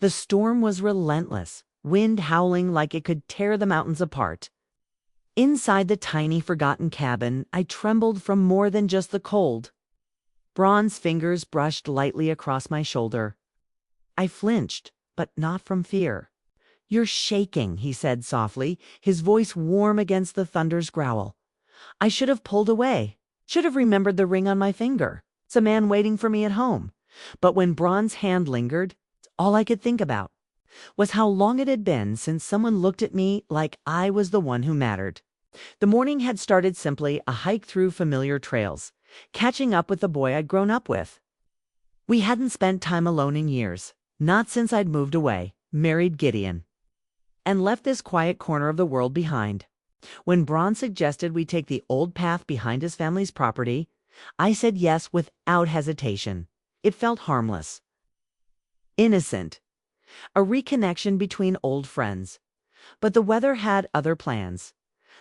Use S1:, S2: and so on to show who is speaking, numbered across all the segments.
S1: The storm was relentless, wind howling like it could tear the mountains apart. Inside the tiny, forgotten cabin, I trembled from more than just the cold. Bron's fingers brushed lightly across my shoulder. I flinched, but not from fear. "You're shaking," he said softly, his voice warm against the thunder's growl. I should have pulled away, should have remembered the ring on my finger. It's a man waiting for me at home. But when Bron's hand lingered, all I could think about was how long it had been since someone looked at me like I was the one who mattered. The morning had started simply a hike through familiar trails, catching up with the boy I'd grown up with. We hadn't spent time alone in years, not since I'd moved away, married Gideon, and left this quiet corner of the world behind. When Bron suggested we take the old path behind his family's property, I said yes without hesitation. It felt harmless, innocent, a reconnection between old friends. But the weather had other plans.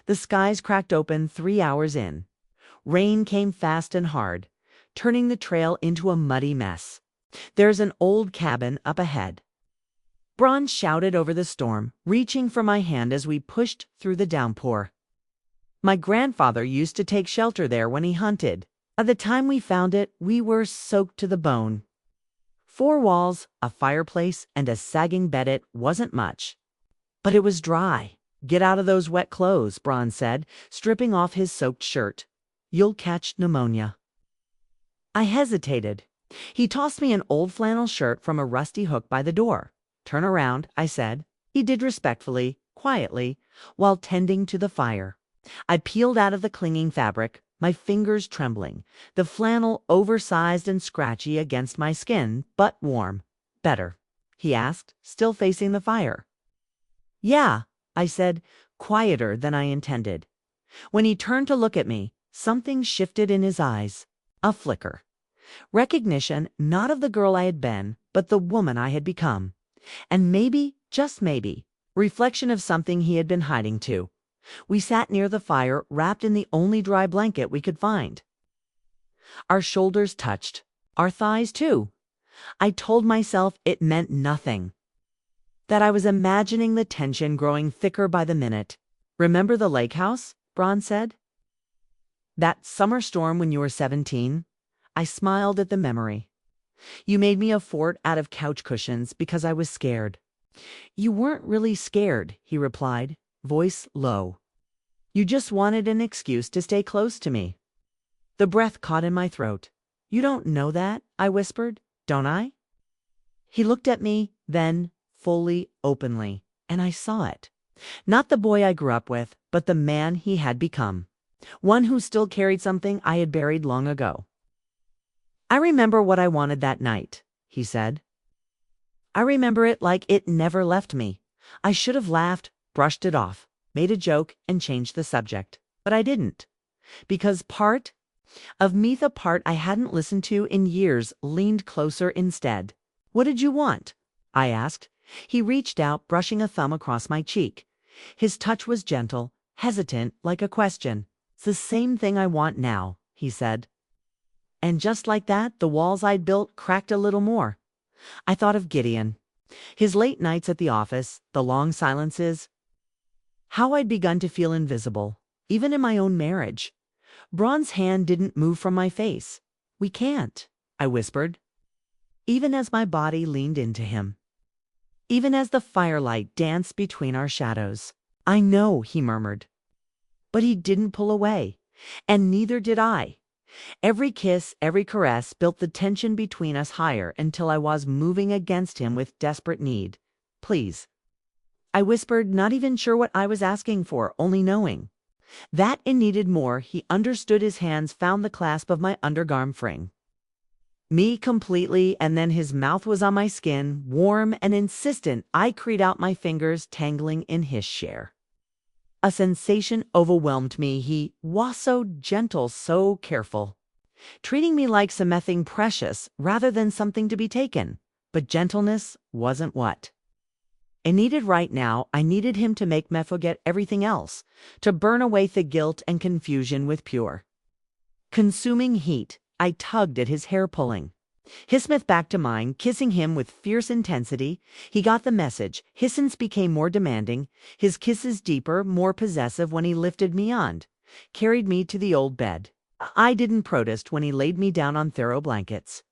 S1: The skies cracked open 3 hours in. Rain came fast and hard, turning the trail into a muddy mess. "There's an old cabin up ahead," Bron shouted over the storm, reaching for my hand as we pushed through the downpour. "My grandfather used to take shelter there when he hunted. By the time we found it, we were soaked to the bone. 4 walls, a fireplace, and a sagging bed. It wasn't much, but it was dry. Get out of those wet clothes," Bron said, stripping off his soaked shirt. "You'll catch pneumonia." I hesitated. He tossed me an old flannel shirt from a rusty hook by the door. "Turn around," I said. He did respectfully, quietly, while tending to the fire. I peeled out of the clinging fabric, my fingers trembling, the flannel oversized and scratchy against my skin, but warm. "Better?" he asked, still facing the fire. "Yeah," I said, quieter than I intended. When he turned to look at me, something shifted in his eyes. A flicker. Recognition, not of the girl I had been, but the woman I had become. And maybe, just maybe, reflection of something he had been hiding too. We sat near the fire, wrapped in the only dry blanket we could find. Our shoulders touched, our thighs too. I told myself it meant nothing, that I was imagining the tension growing thicker by the minute. "Remember the lake house?" Bron said. "That summer storm when you were 17? I smiled at the memory. "You made me a fort out of couch cushions because I was scared." "You weren't really scared," he replied, voice low. "You just wanted an excuse to stay close to me." The breath caught in my throat. "You don't know that," I whispered. "Don't I?" He looked at me, then, fully, openly, and I saw it. Not the boy I grew up with, but the man he had become. One who still carried something I had buried long ago. "I remember what I wanted that night," he said. "I remember it like it never left me. I should have laughed, brushed it off, made a joke, and changed the subject. But I didn't. Because part of me, the part I hadn't listened to in years, leaned closer instead. "What did you want?" I asked. He reached out, brushing a thumb across my cheek. His touch was gentle, hesitant, like a question. "It's the same thing I want now," he said. And just like that, the walls I'd built cracked a little more. I thought of Gideon, his late nights at the office, the long silences, how I'd begun to feel invisible, even in my own marriage. Bron's hand didn't move from my face. "We can't," I whispered, even as my body leaned into him, even as the firelight danced between our shadows. "I know," he murmured. But he didn't pull away, and neither did I. Every kiss, every caress built the tension between us higher until I was moving against him with desperate need. "Please," I whispered, not even sure what I was asking for, only knowing that it needed more. He understood. His hands found the clasp of my underarm, freeing me completely, and then his mouth was on my skin, warm and insistent. I creed out my fingers, tangling in his share. A sensation overwhelmed me. He was so gentle, so careful, treating me like something precious rather than something to be taken. But gentleness wasn't what I needed right now. I needed him to make me forget everything else, to burn away the guilt and confusion with pure, consuming heat. I tugged at his hair, pulling, His Smith back to mine, kissing him with fierce intensity. He got the message. Hissens became more demanding, his kisses deeper, more possessive when he lifted me on, carried me to the old bed. I didn't protest when he laid me down on thorough blankets.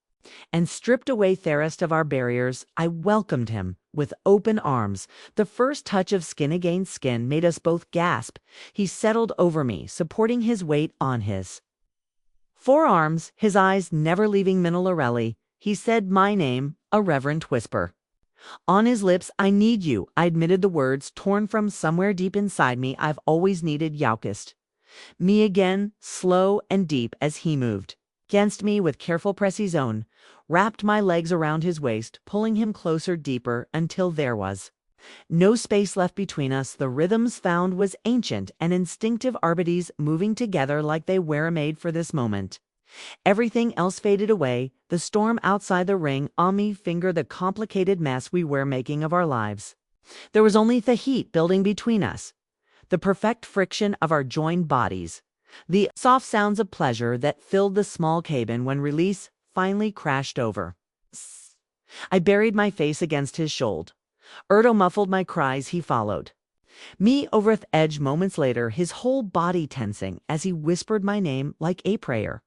S1: And stripped away Therest of our barriers, I welcomed him with open arms. The first touch of skin against skin made us both gasp. He settled over me, supporting his weight on his forearms, his eyes never leaving Minilorelli. He said my name, a reverent whisper. On his lips, I need you. I admitted the words, torn from somewhere deep inside me. I've always needed Yaukist. Me again, slow and deep as he moved against me with careful press his own, wrapped my legs around his waist, pulling him closer, deeper, until there was no space left between us. The rhythms found was ancient and instinctive arbites moving together like they were made for this moment. Everything else faded away, the storm outside the ring on me finger the complicated mess we were making of our lives. There was only the heat building between us, the perfect friction of our joined bodies, the soft sounds of pleasure that filled the small cabin when release finally crashed over. I buried my face against his shoulder. Erdo muffled my cries. He followed me over the edge moments later, his whole body tensing as he whispered my name like a prayer.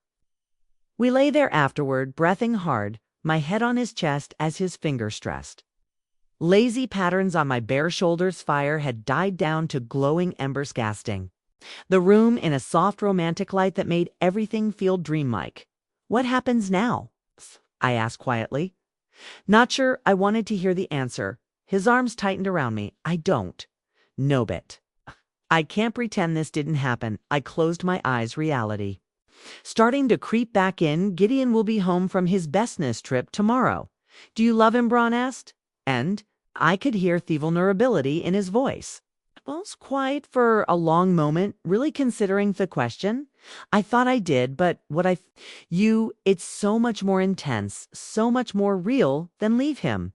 S1: We lay there afterward, breathing hard, my head on his chest as his fingers stressed. Lazy patterns on my bare shoulders. Fire had died down to glowing embers casting the room in a soft romantic light that made everything feel dreamlike. What happens now? I asked quietly. Not sure. I wanted to hear the answer. His arms tightened around me. I don't. No bit. I can't pretend this didn't happen. I closed my eyes. Reality starting to creep back in. Gideon will be home from his bestness trip tomorrow. Do you love him? Braun asked. And I could hear the vulnerability in his voice. I was quiet for a long moment, really considering the question. I thought I did, but it's so much more intense, so much more real than leave him.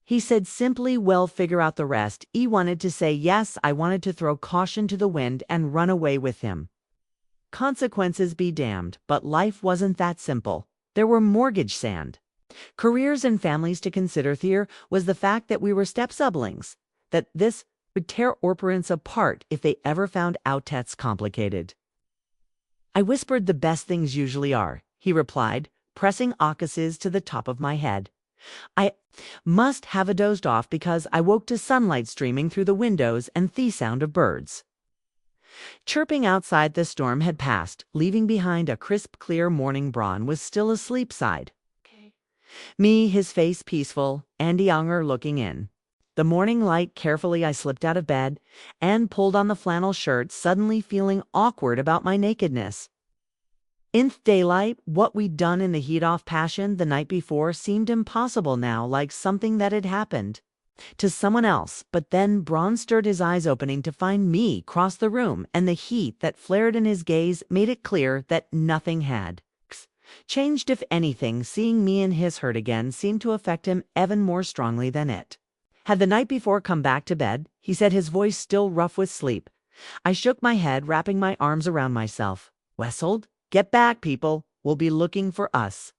S1: He said simply, well, figure out the rest. He wanted to say yes. I wanted to throw caution to the wind and run away with him. Consequences be damned, but life wasn't that simple. There were mortgage sand, careers and families to consider. There was the fact that we were step-siblings, that this would tear our parents apart if they ever found out that's complicated. I whispered, the best things usually are, he replied, pressing Akases to the top of my head. I must have a dozed off because I woke to sunlight streaming through the windows and the sound of birds chirping outside. The storm had passed, leaving behind a crisp, clear morning. Braun was still asleep side me, his face peaceful, and younger looking in. The morning light. Carefully I slipped out of bed and pulled on the flannel shirt, suddenly feeling awkward about my nakedness. In daylight, what we'd done in the heat-off passion the night before seemed impossible now, like something that had happened to someone else. But then Braun stirred, his eyes opening to find me cross the room, and the heat that flared in his gaze made it clear that nothing had changed. If anything, seeing me in his hurt again seemed to affect him even more strongly than it had the night before. Come back to bed, he said, his voice still rough with sleep. I shook my head, wrapping my arms around myself. Wessold, get back, people will be looking for us.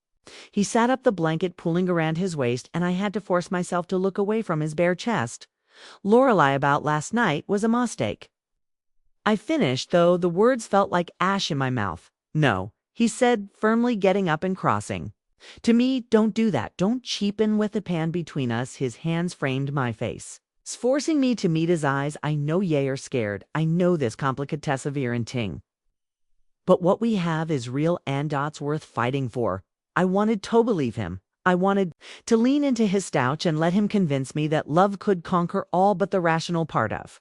S1: He sat up, the blanket pulling around his waist, and I had to force myself to look away from his bare chest. Lorelei about last night was a mistake. I finished, though the words felt like ash in my mouth. No, he said, firmly, getting up and crossing to me. Don't do that. Don't cheapen with the pan between us. His hands framed my face, forcing me to meet his eyes. I know ye are scared. I know this complicatessa ting. But what we have is real and that's worth fighting for. I wanted to believe him. I wanted to lean into his stouch and let him convince me that love could conquer all but the rational part of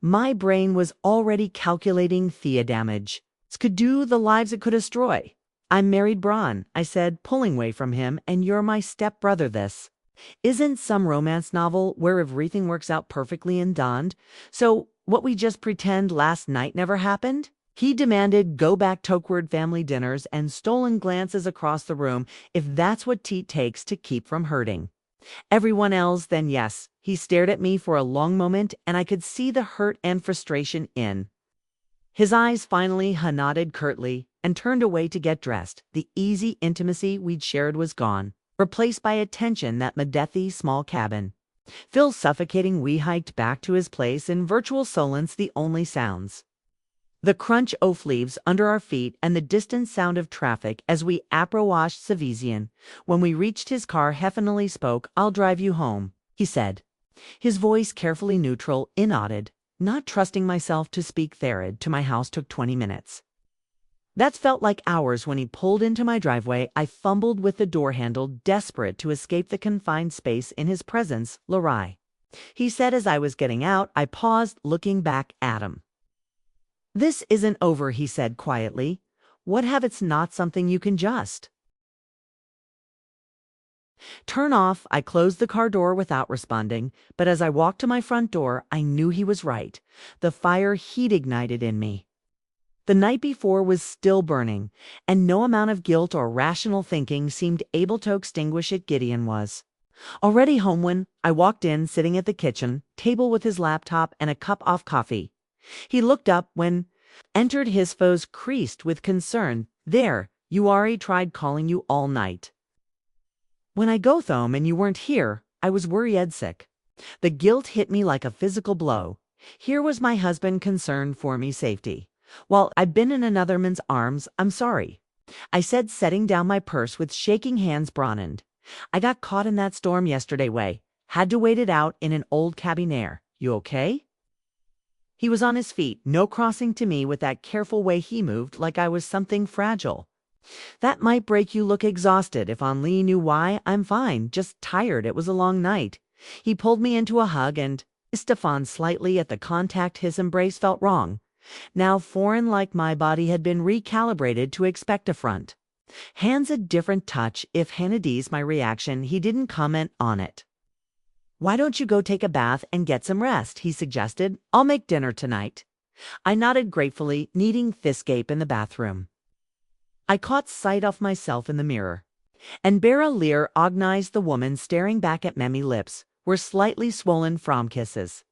S1: my brain was already calculating the damage it could do, the lives it could destroy. I'm married, Braun, I said, pulling away from him, and you're my stepbrother. This isn't some romance novel where everything works out perfectly and donned. So what we just pretend last night never happened? He demanded. Go back to awkward family dinners and stolen glances across the room if that's what it takes to keep from hurting everyone else. Then yes. He stared at me for a long moment, and I could see the hurt and frustration in his eyes. Finally, he nodded curtly. and turned away to get dressed. The easy intimacy we'd shared was gone, replaced by a tension that Medethi's small cabin. Phil suffocating, we hiked back to his place in virtual silence, the only sounds. The crunch of leaves under our feet and the distant sound of traffic as we approached Savisian. When we reached his car, Heffinelli spoke. "I'll drive you home," he said, his voice carefully neutral, inaudid. Not trusting myself to speak Therid to my house took 20 minutes. That felt like hours. When he pulled into my driveway, I fumbled with the door handle, desperate to escape the confined space in his presence. "Lurai," he said as I was getting out. I paused, looking back at him. "This isn't over," he said quietly. "What have it's not something you can just turn off?" I closed the car door without responding, but as I walked to my front door, I knew he was right. The fire he'd ignited in me the night before was still burning, and no amount of guilt or rational thinking seemed able to extinguish it. Gideon was already home when I walked in, sitting at the kitchen table with his laptop and a cup of coffee. He looked up when entered, his face creased with concern. "There, you are. I tried calling you all night. When I go home and you weren't here, I was worried sick." The guilt hit me like a physical blow. Here was my husband concerned for me safety, while I'd been in another man's arms. "I'm sorry," I said, setting down my purse with shaking hands. "Bronand, I got caught in that storm yesterday. Had to wait it out in an old cabinaire. You okay?" He was on his feet, no crossing to me with that careful way he moved, like I was something fragile. "That might break you. Look exhausted. If only knew why." "I'm fine, just tired. It was a long night." He pulled me into a hug and Stefan slightly at the contact. His embrace felt wrong, now foreign, like my body had been recalibrated to expect affront. Hands a different touch. If Hannadi's my reaction, he didn't comment on it. "Why don't you go take a bath and get some rest?" he suggested. "I'll make dinner tonight." I nodded gratefully, needing escape in the bathroom. I caught sight of myself in the mirror, and Bara Lear agonized. The woman staring back at Memmy lips were slightly swollen from kisses.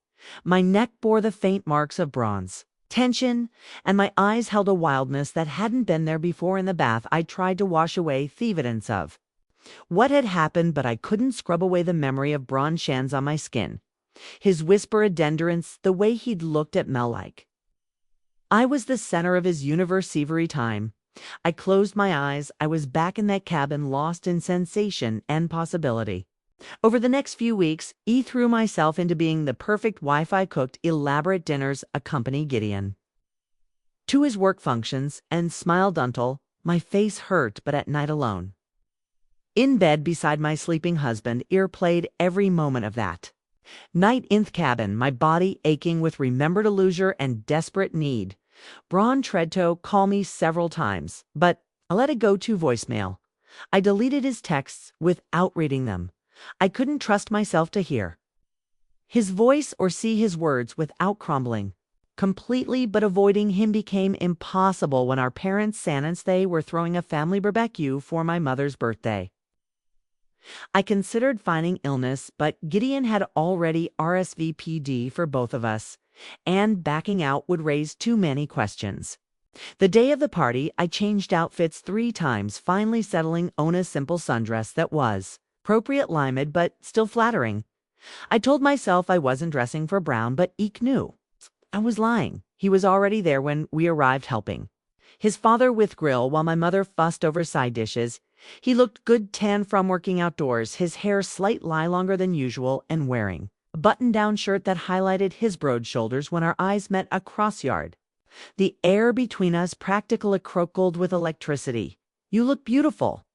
S1: My neck bore the faint marks of bronze tension, and my eyes held a wildness that hadn't been there before. In the bath, I tried to wash away the evidence of what had happened, but I couldn't scrub away the memory of bronze shands on my skin, his whisper adendrence, the way he'd looked at Mel like I was the center of his universe every time. I closed my eyes. I was back in that cabin, lost in sensation and possibility. Over the next few weeks, I threw myself into being the perfect wife. I cooked elaborate dinners, accompanied Gideon to his work functions, and smiled until my face hurt, but at night alone, in bed beside my sleeping husband, ear played every moment of that night in the cabin, my body aching with remembered illusion and desperate need. Braun tried to call me several times, but I let it go to voicemail. I deleted his texts without reading them. I couldn't trust myself to hear his voice or see his words without crumbling completely, but avoiding him became impossible when our parents' announced they were throwing a family barbecue for my mother's birthday. I considered finding illness, but Gideon had already RSVP'd for both of us, and backing out would raise too many questions. The day of the party, I changed outfits 3 times, finally settling on a simple sundress that was appropriate limed but still flattering. I told myself I wasn't dressing for Brown, but Eek knew I was lying. He was already there when we arrived, helping his father with grill while my mother fussed over side dishes. He looked good, tan from working outdoors, his hair slightly longer than usual, and wearing a button-down shirt that highlighted his broad shoulders. When our eyes met across yard, the air between us practically crackled with electricity. "You look beautiful,"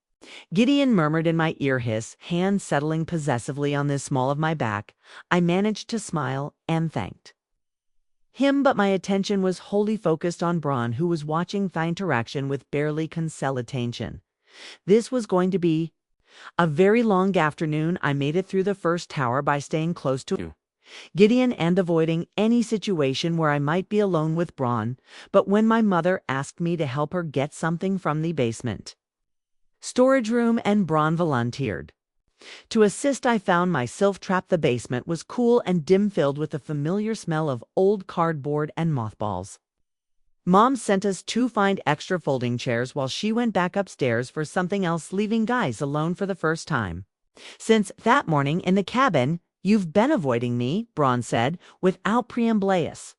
S1: Gideon murmured in my ear, his hand settling possessively on the small of my back. I managed to smile and thanked him, but my attention was wholly focused on Braun, who was watching the interaction with barely concealed attention. This was going to be a very long afternoon. I made it through the first tower by staying close to Gideon and avoiding any situation where I might be alone with Braun, but when my mother asked me to help her get something from the basement storage room and Braun volunteered to assist, I found myself trapped. The basement was cool and dim, filled with the familiar smell of old cardboard and mothballs. Mom sent us to find extra folding chairs while she went back upstairs for something else, leaving guys alone for the first time. Since that morning in the cabin, you've been avoiding me, Braun said, without preamblius.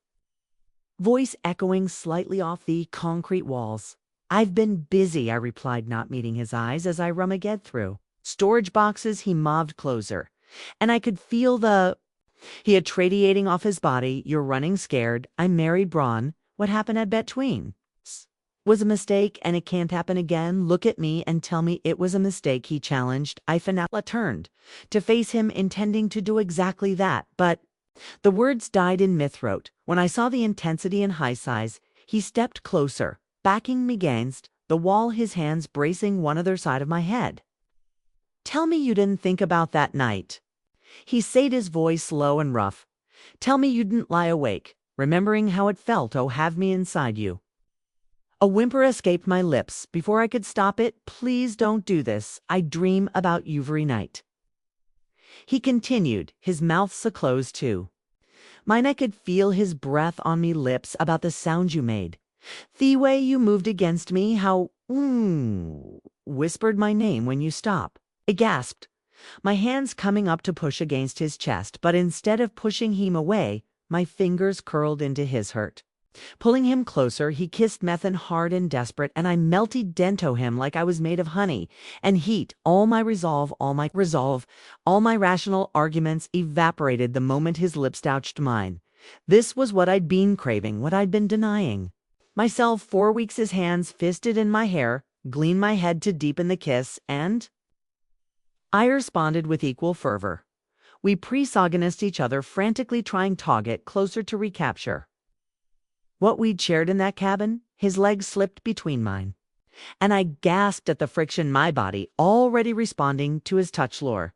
S1: Voice echoing slightly off the concrete walls. I've been busy, I replied, not meeting his eyes as I rummaged through storage boxes. He moved closer, and I could feel he had radiating off his body. You're running scared. I'm married, Braun. What happened at between? Was a mistake, and it can't happen again. Look at me and tell me it was a mistake, he challenged. I finally turned to face him, intending to do exactly that, but the words died in mid-throat. When I saw the intensity and high size, he stepped closer, backing me against the wall, his hands bracing one other side of my head. Tell me you didn't think about that night. He said, his voice low and rough. Tell me you didn't lie awake, remembering how it felt to have me inside you. A whimper escaped my lips before I could stop it. Please don't do this. I dream about you every night. He continued, his mouth so closed too. Mine, I could feel his breath on me lips. About the sound you made. The way you moved against me, how whispered my name when you stop. I gasped, my hands coming up to push against his chest, but instead of pushing him away, my fingers curled into his hurt. Pulling him closer, he kissed Methan hard and desperate, and I melted dento him like I was made of honey and heat. All my rational arguments evaporated the moment his lips touched mine. This was what I'd been craving, what I'd been denying myself 4 weeks. His hands fisted in my hair, gleaned my head to deepen the kiss, and I responded with equal fervor. We pre-sogonized each other, frantically trying to get closer to recapture what we'd shared in that cabin. His legs slipped between mine, and I gasped at the friction, my body already responding to his touch lure.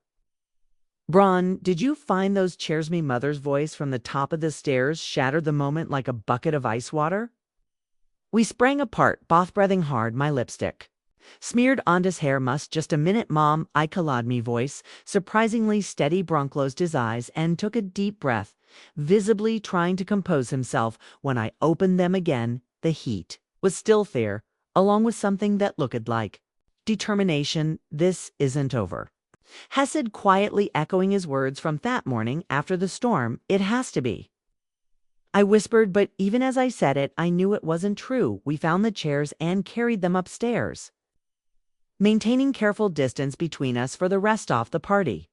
S1: Braun, did you find those chairs? Me mother's voice from the top of the stairs shattered the moment like a bucket of ice water. We sprang apart, both breathing hard, my lipstick smeared onto his hair. Must just a minute, Mom, I called, me voice surprisingly steady. Braun closed his eyes and took a deep breath, visibly trying to compose himself. When I opened them again, the heat was still there, along with something that looked like determination. This isn't over, Hesed quietly echoing his words from that morning after the storm. It has to be, I whispered, but even as I said it, I knew it wasn't true. We found the chairs and carried them upstairs, maintaining careful distance between us for the rest of the party.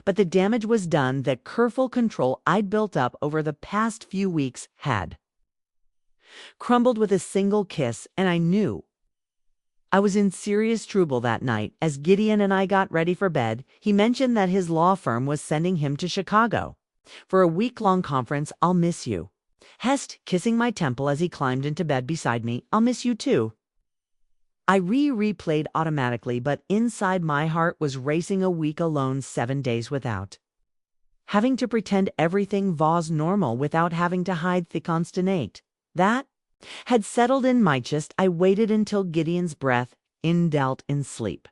S1: But the damage was done. That careful control I'd built up over the past few weeks had crumbled with a single kiss, and I knew I was in serious trouble that night. As Gideon and I got ready for bed, he mentioned that his law firm was sending him to Chicago for a week-long conference. I'll miss you, Hest, kissing my temple as he climbed into bed beside me. I'll miss you too. I replayed automatically, but inside my heart was racing. A week alone, 7 days without having to pretend everything was normal, without having to hide the consternate that had settled in my chest. I waited until Gideon's breath indulged in sleep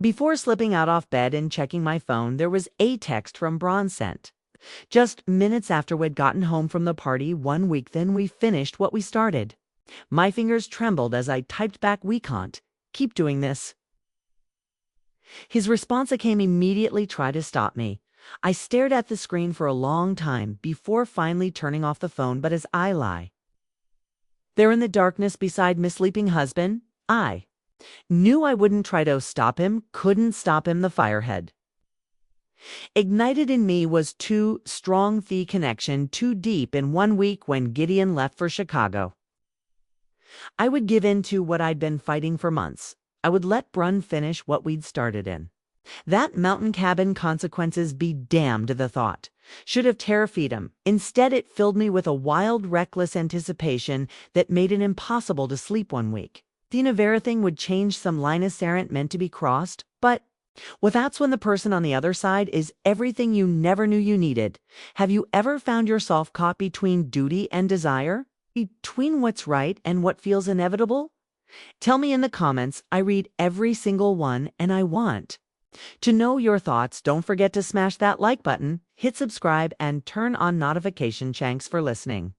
S1: before slipping out of bed and checking my phone. There was a text from Braun sent just minutes after we'd gotten home from the party 1 week. Then we finished what we started. My fingers trembled as I typed back, we can't keep doing this. His response came immediately. Try to stop me. I stared at the screen for a long time before finally turning off the phone, but as I lie there in the darkness beside my sleeping husband, I knew I wouldn't try to stop him, couldn't stop him. The firehead ignited in me was too strong, the connection too deep. In 1 week, when Gideon left for Chicago, I would give in to what I'd been fighting for months. I would let Braun finish what we'd started in that mountain cabin. Consequences be damned, the thought should have terrified him. Instead, it filled me with a wild, reckless anticipation that made it impossible to sleep 1 week. The everything would change. Some lines aren't meant to be crossed, but that's when the person on the other side is everything you never knew you needed. Have you ever found yourself caught between duty and desire? Between what's right and what feels inevitable? Tell me in the comments. I read every single one, and I want to know your thoughts. Don't forget to smash that like button, hit subscribe, and turn on notification. Thanks for listening.